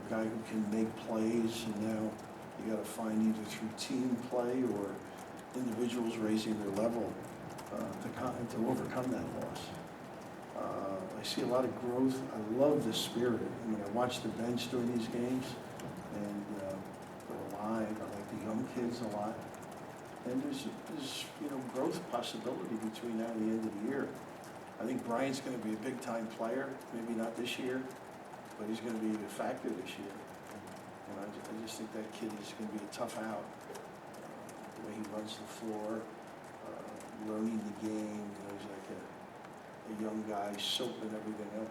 guy who can make plays, and now you got to find either through team play or individuals raising their level to overcome that loss. I see a lot of growth. I love the spirit. I mean, I watch the bench during these games, and they're alive. I like the young kids a lot. And there's growth possibility between now and the end of the year. I think Brian's going to be a big-time player, maybe not this year, but he's going to be a factor this year. And I just think that kid is going to be a tough out. The way he runs the floor, learning the game, he's like a young guy soaking everything up,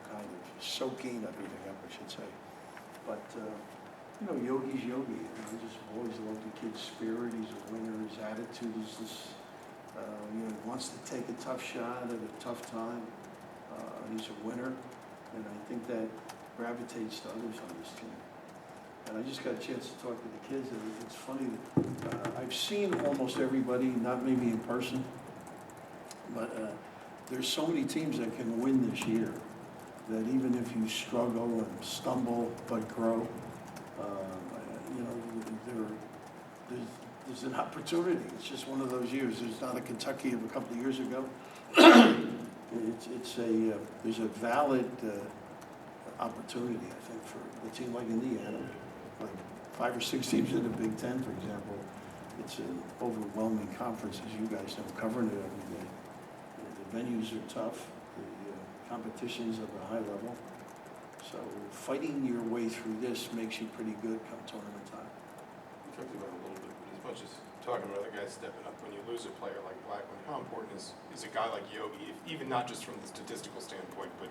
soaking everything up, I should say. But, Yogi's Yogi. I just always love the kid's spirit. He's a winner. His attitude is this, he wants to take a tough shot at a tough time. He's a winner, and I think that gravitates to others on this team. And I just got a chance to talk to the kids, and it's funny that I've seen almost everybody, not maybe in person, but there's so many teams that can win this year that even if you struggle and stumble but grow, there's an opportunity. It's just one of those years. There's not a Kentucky of a couple of years ago. There's a valid opportunity, I think, for a team like Indiana, like 5 or 6 teams in the Big Ten, for example. It's an overwhelming conference, as you guys know, covering it every day. The venues are tough. The competition's of a high level. So fighting your way through this makes you pretty good come tournament time. We talked about it a little bit, but as much as talking about other guys stepping up, when you lose a player like Blackman, how important is a guy like Yogi, even not just from the statistical standpoint, but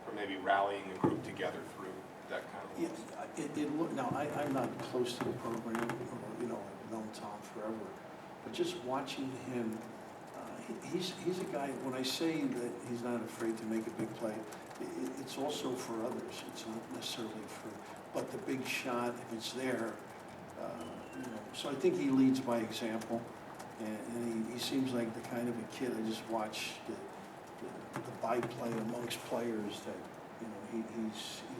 for maybe rallying a group together through that kind of loss? Now, I'm not close to the program, I've known Tom forever, but just watching him, he's a guy, when I say that he's not afraid to make a big play, it's also for others. It's not necessarily but the big shot, if it's there, so I think he leads by example, and he seems like the kind of a kid. I just watch the byplay amongst players that, he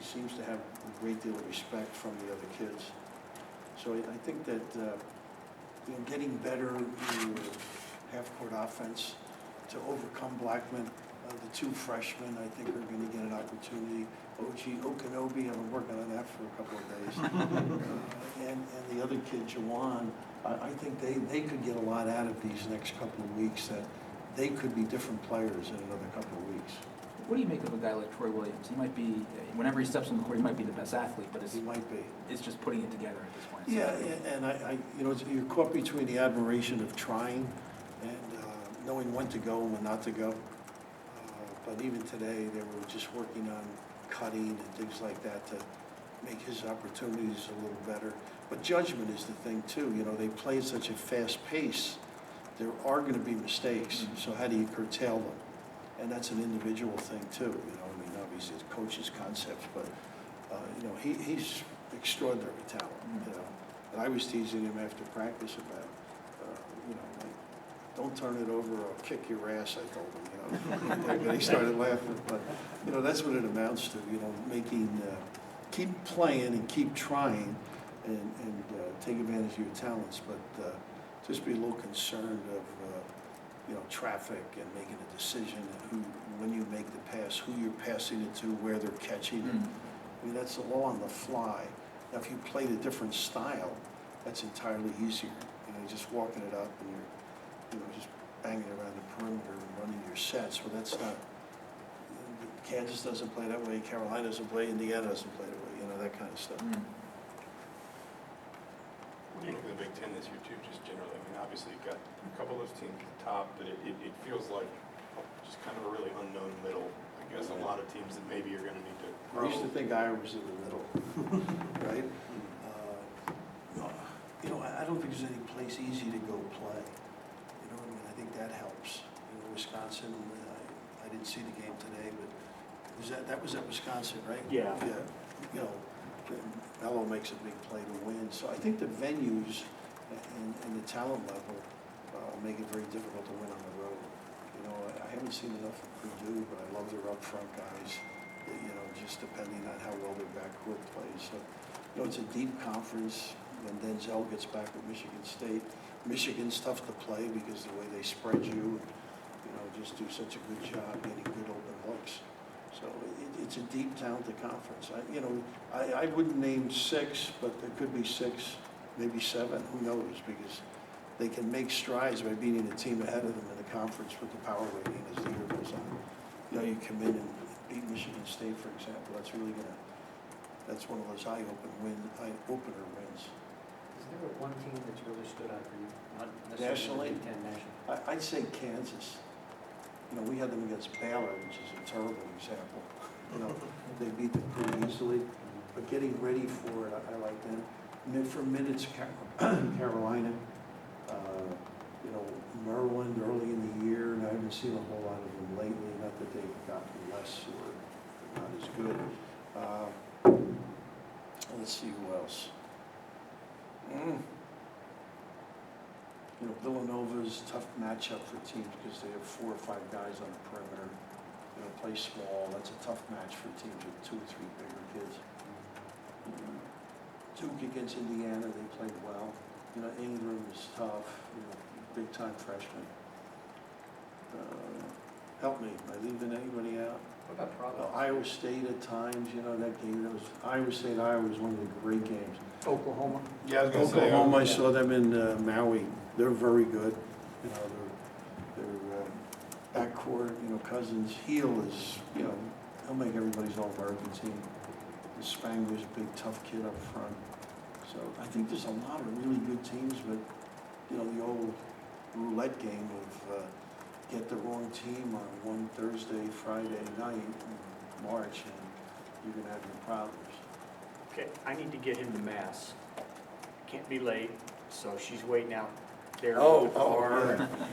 seems to have a great deal of respect from the other kids. So I think that, getting better in your half-court offense to overcome Blackman. The 2 freshmen, I think, are going to get an opportunity. Okanobi, I've been working on that for a couple of days. And the other kid, Jawan, I think they could get a lot out of these next couple of weeks, that they could be different players in another couple of weeks. What do you make of a guy like Troy Williams? He might be, whenever he steps on the court, he might be the best athlete, but he might be. It's just putting it together at this point. Yeah, and I you're caught between the admiration of trying and knowing when to go and when not to go. But even today, they were just working on cutting and things like that to make his opportunities a little better. But judgment is the thing, too. They play at such a fast pace. There are going to be mistakes. Mm-hmm. So how do you curtail them? And that's an individual thing, too. Obviously, it's coach's concepts, but, he's extraordinary talent, And I was teasing him after practice about, don't turn it over or I'll kick your ass, I told him, And he started laughing. But, that's what it amounts to, keep playing and keep trying and take advantage of your talents, but just be a little concerned of, traffic and making a decision and when you make the pass, who you're passing it to, where they're catching it. I mean, that's all on the fly. Now, if you played a different style, that's entirely easier. Just walking it up and you're, just banging around the perimeter and running your sets. Well, that's not. Kansas doesn't play that way. Carolina doesn't play. Indiana doesn't play that way. That kind of stuff. What do you think of the Big Ten this year, too, just generally? I mean, obviously, you've got a couple of those teams at the top, but it feels like just kind of a really unknown middle. I guess a lot of teams that maybe are going to need to grow. I used to think Iowa was in the middle, right? I don't think there's any place easy to go play. I think that helps. Wisconsin, I didn't see the game today, but that was at Wisconsin, right? Yeah. Yeah. Mello makes a big play to win. So I think the venues and the talent level make it very difficult to win on the road. I haven't seen enough of Purdue, but I love their up front guys. Just depending on how well their backcourt plays. So You know, it's a deep conference. When Denzel gets back with Michigan State, Michigan's tough to play because the way they spread you, you know, just do such a good job getting good open looks. So it's a deep, talented conference. I wouldn't name 6, but there could be 6, maybe 7, who knows, because they can make strides by beating a team ahead of them in the conference with the power rating as the year goes on. You know, you come in and beat Michigan State, for example, that's one of those eye-opener wins. Is there one team that's really stood out for you? Not Nationally? necessarily Big Ten national. I'd say Kansas. You know, we had them against Baylor, which is a terrible example. You know, they beat them pretty easily, but getting ready for it, I like them. For minutes, Carolina, you know, Maryland early in the year, and I haven't seen a whole lot of them lately, not that they've gotten less or not as good. Let's see who else. You know, Villanova's a tough matchup for teams because they have 4 or 5 guys on the perimeter. You know, play small. That's a tough match for teams with 2 or 3 bigger kids. Duke against Indiana, they played well. You know, Ingram is tough. You know, big time freshman. Help me. Am I leaving anybody out? What about Providence? Iowa State at times. You know, that game. That was Iowa State. Iowa was one of the great games. Oklahoma? Yeah, I was gonna say. Oklahoma, I yeah. saw them in Maui. They're very good. You know, their backcourt, you know, Cousins, Heel is, you know, he'll make everybody's All-American team. Spangler's a big, tough kid up front. So I think there's a lot of really good teams, but, you know, the old roulette game of get the wrong team on one Thursday, Friday night in March, and you're going to have your problems. Okay, I need to get him to Mass. Can't be late, so she's waiting out there Oh, with the car. yeah.